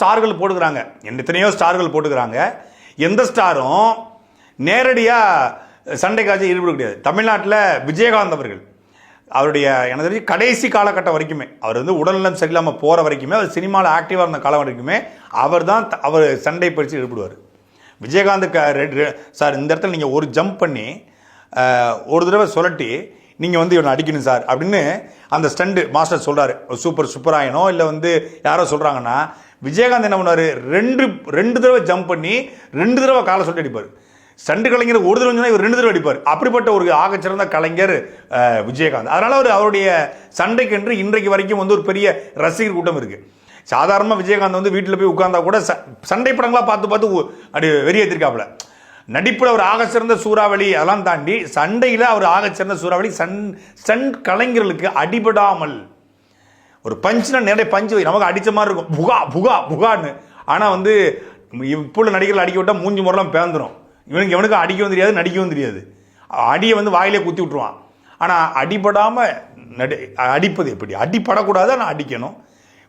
ஸ்டார்கள் போட்டுக்கிறாங்க, எத்தனையோ ஸ்டார்கள் போட்டுக்கிறாங்க. எந்த ஸ்டாரும் நேரடியாக சண்டை காட்சி ஈடுபட முடியாது. தமிழ்நாட்டில் விஜயகாந்த் அவர்கள் அவருடைய எனக்கு தெரிஞ்சு கடைசி காலகட்டம் வரைக்குமே, அவர் வந்து உடல்நலம் சரியில்லாமல் போகிற வரைக்குமே, அவர் சினிமாவில் ஆக்டிவாக இருந்த காலம் வரைக்குமே அவர் சண்டை பயிற்சி ஈடுபடுவார். விஜயகாந்துக்கு சார் இந்த இடத்துல நீங்கள் ஒரு ஜம்ப் பண்ணி ஒரு தடவை சொல்லட்டி நீங்கள் வந்து இவனை அடிக்கணும் சார் அப்படின்னு அந்த ஸ்டண்டு மாஸ்டர் சொல்கிறாரு. சூப்பராயனோ இல்லை வந்து யாரோ சொல்கிறாங்கன்னா, விஜயகாந்த் என்ன பண்ணார், ரெண்டு தடவை ஜம்ப் பண்ணி 2 தடவை காலை சொல்லி அடிப்பார். ஸ்டண்டு கலைஞர் ஒரு தடவை இவர் 2 தடவை அடிப்பார். அப்படிப்பட்ட ஒரு ஆகச்சிறந்த கலைஞர் விஜயகாந்த். அதனால் அவருடைய சண்டைக்கென்று இன்றைக்கு வரைக்கும் வந்து ஒரு பெரிய ரசிகர் கூட்டம் இருக்குது. சாதாரணமாக விஜயகாந்த் வந்து வீட்டில் போய் உட்கார்ந்தா கூட சண்டை படங்களாக பார்த்து அப்படி வெறியேற்றிருக்காப்புல. நடிப்பில் அவர் ஆகச்சிறந்த சூறாவளி அதெல்லாம் தாண்டி சண்டையில் அவர் ஆகச்சிறந்த சூறாவளி. ஸ்டண்ட் கலைஞர்களுக்கு அடிபடாமல் ஒரு பஞ்சுனா நிறைய பஞ்சு நமக்கு அடித்த மாதிரி இருக்கும், புகா புகா புகான்னு. ஆனால் வந்து இப்போ உள்ள நடிகர்கள் அடிக்க விட்டால் மூஞ்சி முறைலாம் பேந்துடும். எவனுக்கு அடிக்கவும் தெரியாது, நடிக்கவும் தெரியாது. அடியை வந்து வாயிலே குத்தி விட்டுருவான். ஆனால் அடிபடாமல் அடிப்பது எப்படி? அடிப்படக்கூடாது, ஆனால் அடிக்கணும்.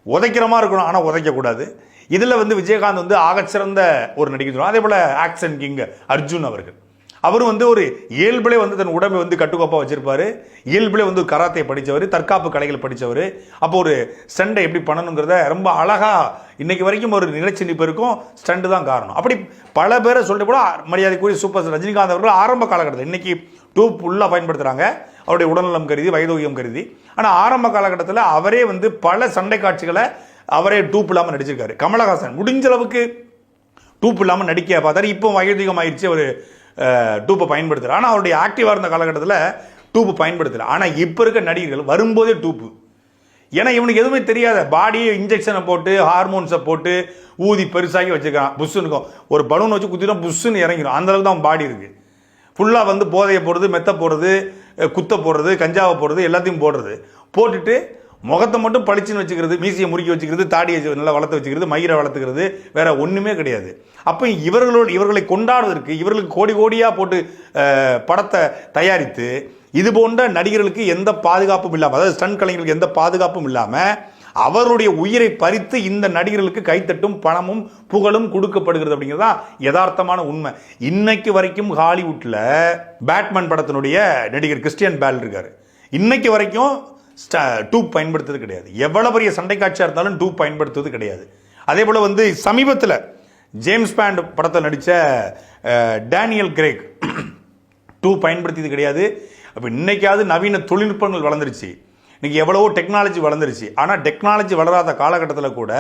உதைக்கிற மாதிரி இருக்கணும், ஆனால் உதைக்கக்கூடாது. இதில் வந்து விஜயகாந்த் வந்து ஆகச்சிறந்த ஒரு நடிகர். அதே போல் ஆக்ஷன் கிங் அர்ஜுன் அவரும் வந்து ஒரு இயல்பிலே வந்து தன் உடம்பை வந்து கட்டுக்கோப்பாக வச்சிருப்பார். இயல்பிலே வந்து கராத்தே படித்தவர், தற்காப்பு கலைகள் படித்தவர். அப்போ ஒரு ஸ்டண்டை எப்படி பண்ணணுங்கிறத ரொம்ப அழகாக இன்னைக்கு வரைக்கும் ஒரு நிலைச்சி நிற்பருக்கும் ஸ்டண்டு தான் காரணம். அப்படி பல பேரை சொல்லிட்டு கூட மரியாதைக்குரிய சூப்பர் ஸ்டார் ரஜினிகாந்த் அவர்கள் ஆரம்ப காலகட்டத்தில், இன்னைக்கு டூப் ஃபுல்லாக பயன்படுத்துகிறாங்க அவருடைய உடல்நலம் கருதி, வயதோகியம் கருதி. ஆனால் ஆரம்ப காலகட்டத்தில் அவரே வந்து பல சண்டை காட்சிகளை அவரே டூப் இல்லாமல் நடிச்சிருக்காரு. கமலஹாசன் முடிஞ்ச அளவுக்கு டூப் இல்லாமல் நடிக்க பார்த்தாரு. இப்போ வயதிகம் ஆயிடுச்சு, அவர் டூப்பை பயன்படுத்துகிறார். ஆனால் அவருடைய ஆக்டிவாக இருந்த காலகட்டத்தில் டூப்பு பயன்படுத்தலை. ஆனால் இப்போ இருக்க நடிகர்கள் வரும்போதே டூப்பு. ஏன்னா இவனுக்கு எதுவுமே தெரியாத பாடியை இன்ஜெக்ஷனை போட்டு ஹார்மோன்ஸை போட்டு ஊதி பெருசாகி வச்சுருக்கான். புஷ்ஷுனுக்கும் ஒரு பலூன் வச்சு குத்தினா புஷ்ஷுன்னு இறங்கிடும். அந்தளவுக்கு தான் பாடி இருக்குது. ஃபுல்லாக வந்து போதையை போடுறது, மெத்த போடுறது, குத்த போடுறது, கஞ்சாவை போடுறது, எல்லாத்தையும் போட்டுட்டு முகத்தை மட்டும் பளிச்சுன்னு வச்சுக்கிறது, மீசியை முறுக்கி வச்சுக்கிறது, தாடியை நல்லா வளர்த்து வச்சுக்கிறது, மயிரை வளர்த்துக்கிறது, வேற ஒன்றுமே கிடையாது. அப்போ இவர்களை கொண்டாடுவதற்கு இவர்களுக்கு கோடி கோடியாக போட்டு படத்தை தயாரித்து இது போன்ற நடிகர்களுக்கு எந்த பாதுகாப்பும் இல்லாமல், அதாவது ஸ்டண்ட் கலைஞர்களுக்கு எந்த பாதுகாப்பும் இல்லாமல் அவருடைய உயிரை பறித்து இந்த நடிகர்களுக்கு கைத்தட்டும் பணமும் புகழும் கொடுக்கப்படுகிறது அப்படிங்கிறது தான் யதார்த்தமான உண்மை. இன்னைக்கு வரைக்கும் ஹாலிவுட்டில் பேட்மேன் படத்தினுடைய நடிகர் கிறிஸ்டியன் பேல் இருக்கார். இன்னைக்கு வரைக்கும் டூப் பயன்படுத்துறது கிடையாது. எவ்வளோ பெரிய சண்டை காட்சியாக இருந்தாலும் டூப் பயன்படுத்துவது கிடையாது. அதே போல் வந்து சமீபத்தில் ஜேம்ஸ் பாண்ட் படத்தில் நடித்த டேனியல் கிரேக் டூப் பயன்படுத்தியது கிடையாது. அப்போ இன்னைக்காவது நவீன தொழில்நுட்பங்கள் வளர்ந்துருச்சு, இன்னைக்கு எவ்வளவோ டெக்னாலஜி வளர்ந்துருச்சு. ஆனால் டெக்னாலஜி வளராத காலகட்டத்தில் கூட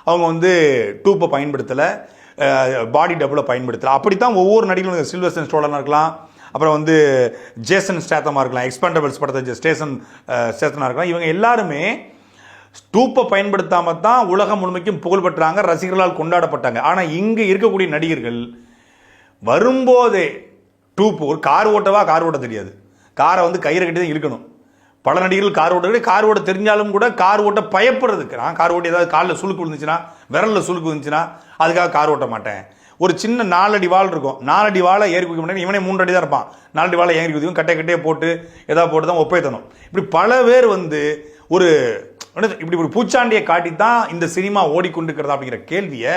அவங்க வந்து டூப்பை பயன்படுத்தலை, பாடி டபுளை பயன்படுத்தலை. அப்படித்தான் ஒவ்வொரு நடிகர்களும் சில்வஸ்டர் ஸ்டோலனாக இருக்கலாம், அப்புறம் வந்து ஜேசன் ஸ்டேத்தமாக இருக்கலாம், எக்ஸ்பேண்டபிள்ஸ் படத்தை ஸ்டேத்தனாக இருக்கலாம். இவங்க எல்லாருமே டூப்பை பயன்படுத்தாமல் தான் உலகம் முழுமைக்கும் புகழ் பெற்றாங்க, ரசிகர்களால் கொண்டாடப்பட்டாங்க. ஆனால் இங்கே இருக்கக்கூடிய நடிகர்கள் வரும்போதே டூப், ஒரு கார் ஓட்ட தெரியாது, காரை வந்து கயிறை கட்டி தான் இருக்கணும். பல நடிகர்கள் கார் ஓட்ட தெரிஞ்சாலும் கூட கார் ஓட்ட பயப்படுறதுக்கு, நான் கார் ஓட்டி ஏதாவது காலில் சுளுக்கு விழுந்துச்சுன்னா, விரலில் சுளுக்கு விழுந்துச்சுன்னா அதுக்காக கார் ஓட்ட மாட்டேன். ஒரு சின்ன 4 அடி வால் இருக்கும், 4 அடி வாழை ஏறி குதிக்க மாட்டேன், இவனே 3 அடி தான் இருப்பான், 4 அடி வாழை ஏறி குதிக்கும், கட்டையே போட்டு ஏதாவது போட்டு தான் ஒப்பேத்தணும். இப்படி பல பேர் வந்து ஒரு இப்படி ஒரு பூச்சாண்டியை காட்டி தான் இந்த சினிமா ஓடிக்கொண்டிருக்கிறதா அப்படிங்கிற கேள்வியை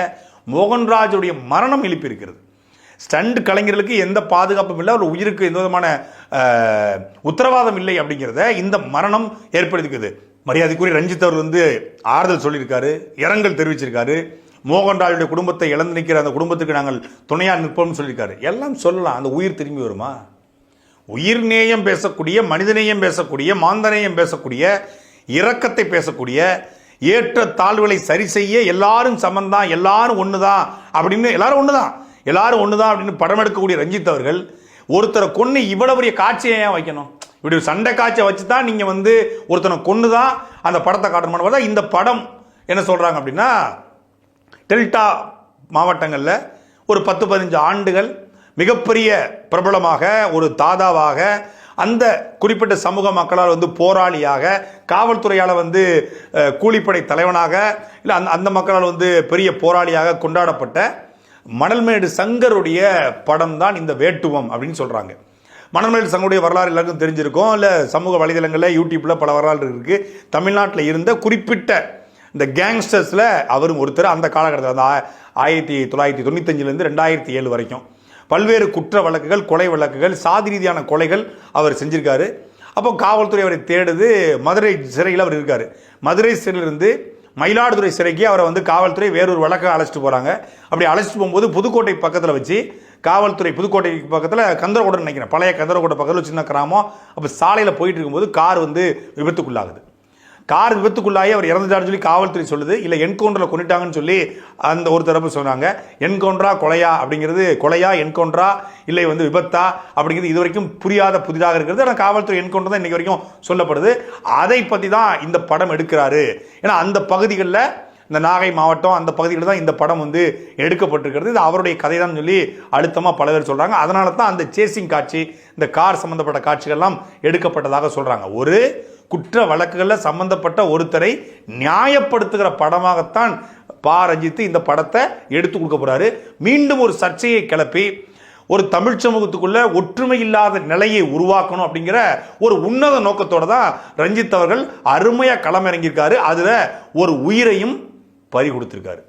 மோகன்ராஜுடைய மரணம் எழுப்பி இருக்கிறது. ஸ்டண்ட் கலைஞர்களுக்கு எந்த பாதுகாப்பும் இல்லை, ஒரு உயிருக்கு எந்த விதமான உத்தரவாதம் இல்லை அப்படிங்கிறத இந்த மரணம் ஏற்படுத்திக்குது. மரியாதைக்குரிய ரஞ்சித் அவர் வந்து ஆறுதல் சொல்லியிருக்காரு, இரங்கல் தெரிவிச்சிருக்காரு. மோகன்ராஜுடைய குடும்பத்தை இழந்து நிற்கிற அந்த குடும்பத்துக்கு நாங்கள் துணையாக நிற்போம்னு சொல்லியிருக்காரு. எல்லாம் சொல்லலாம், அந்த உயிர் திரும்பி வருமா? உயிர் நேயம் பேசக்கூடிய, மனிதநேயம் பேசக்கூடிய, மாந்தநேயம் பேசக்கூடிய, இரக்கத்தை பேசக்கூடிய, ஏற்ற தாழ்வுகளை சரி செய்ய எல்லாரும் சமந்தான், எல்லாரும் ஒன்று தான் அப்படின்னு, எல்லாரும் ஒன்று தான் அப்படின்னு படம் எடுக்கக்கூடிய ரஞ்சித் அவர்கள் ஒருத்தரை கொன்று இவ்வளவு பெரிய காட்சியை ஏன் வைக்கணும்? இப்படி ஒரு சண்டை காட்சியை வச்சு தான் நீங்கள் வந்து ஒருத்தனை கொன்று தான் அந்த படத்தை காட்டணும். தான் இந்த படம் என்ன சொல்கிறாங்க அப்படின்னா, டெல்டா மாவட்டங்களில் ஒரு 10-15 ஆண்டுகள் மிகப்பெரிய பிரபலமாக ஒரு தாதாவாக, அந்த குறிப்பிட்ட சமூக மக்களால் வந்து போராளியாக, காவல்துறையால் வந்து கூலிப்படை தலைவனாக, இல்லை அந்த மக்களால் வந்து பெரிய போராளியாக கொண்டாடப்பட்ட மணல்மேடு சங்கருடைய படம் தான் இந்த வேட்டுவம் அப்படின்னு சொல்கிறாங்க. மணல்மேடு சங்கருடைய வரலாறு எல்லாருக்கும் தெரிஞ்சிருக்கும், இல்லை சமூக வலைதளங்களில் யூடியூப்பில் பல வரலாறு இருக்குது. தமிழ்நாட்டில் இருந்த குறிப்பிட்ட இந்த கேங்ஸ்டர்ஸில் அவரும் ஒருத்தர். அந்த காலகட்டத்தில் அந்த 1995 2007 வரைக்கும் பல்வேறு குற்ற வழக்குகள், கொலை வழக்குகள், சாதி ரீதியான கொலைகள் அவர் செஞ்சிருக்காரு. அப்போ காவல்துறை அவரை தேடுது. மதுரை சிறையில் அவர் இருக்கார். மதுரை சிறையிலிருந்து மயிலாடுதுறை சிறைக்கு அவரை காவல்துறை வேறொரு வழக்கை அழைச்சிட்டு போகிறாங்க. அப்படி அழைச்சிட்டு போகும்போது புதுக்கோட்டை பக்கத்தில் வச்சு காவல்துறை, புதுக்கோட்டை பக்கத்தில் கந்தரகோட்டை நினைக்கிறேன், பழைய கந்தரகோட்டை பக்கத்தில் சின்ன கிராமம். அப்போ சாலையில் போயிட்டு இருக்கும்போது கார் விபத்துக்குள்ளாகுது. கார் விபத்துக்குள்ளாகி அவர் இறந்துட்டாருன்னு சொல்லி காவல்துறை சொல்லுது. இல்லை என்கவுண்டரில் கொண்டுட்டாங்கன்னு சொல்லி அந்த ஒரு தரப்பு சொன்னாங்க. என்கவுண்டரா கொலையா அப்படிங்கிறது, கொலையா என்கவுண்டரா இல்லை விபத்தா அப்படிங்கிறது இது வரைக்கும் புதிதாக இருக்கிறது. ஆனால் காவல்துறை என்கவுண்டர் தான் இன்னைக்கு வரைக்கும் சொல்லப்படுது. அதை பற்றி தான் இந்த படம் எடுக்கிறாரு. ஏன்னா அந்த பகுதிகளில், இந்த நாகை மாவட்டம் அந்த பகுதிகளில் தான் இந்த படம் எடுக்கப்பட்டிருக்கிறது. இது அவருடைய கதை தான் சொல்லி அழுத்தமாக பல பேர் சொல்கிறாங்க. அதனால தான் அந்த சேசிங் காட்சி, இந்த கார் சம்மந்தப்பட்ட காட்சிகள்லாம் எடுக்கப்பட்டதாக சொல்கிறாங்க. ஒரு குற்ற வழக்குகளில் சம்பந்தப்பட்ட ஒருத்தரை நியாயப்படுத்துகிற படமாகத்தான் ரஞ்சித் இந்த படத்தை எடுத்து கொடுக்க போறாரு. மீண்டும் ஒரு சர்ச்சையை கிளப்பி ஒரு தமிழ் சமூகத்துக்குள்ள ஒற்றுமை இல்லாத நிலையை உருவாக்கணும் அப்படிங்கிற ஒரு உன்னத நோக்கத்தோட தான் ரஞ்சித் அவர்கள் அருமையா களமிறங்கியிருக்காரு. அதுல ஒரு உயிரையும் பறி கொடுத்திருக்காரு.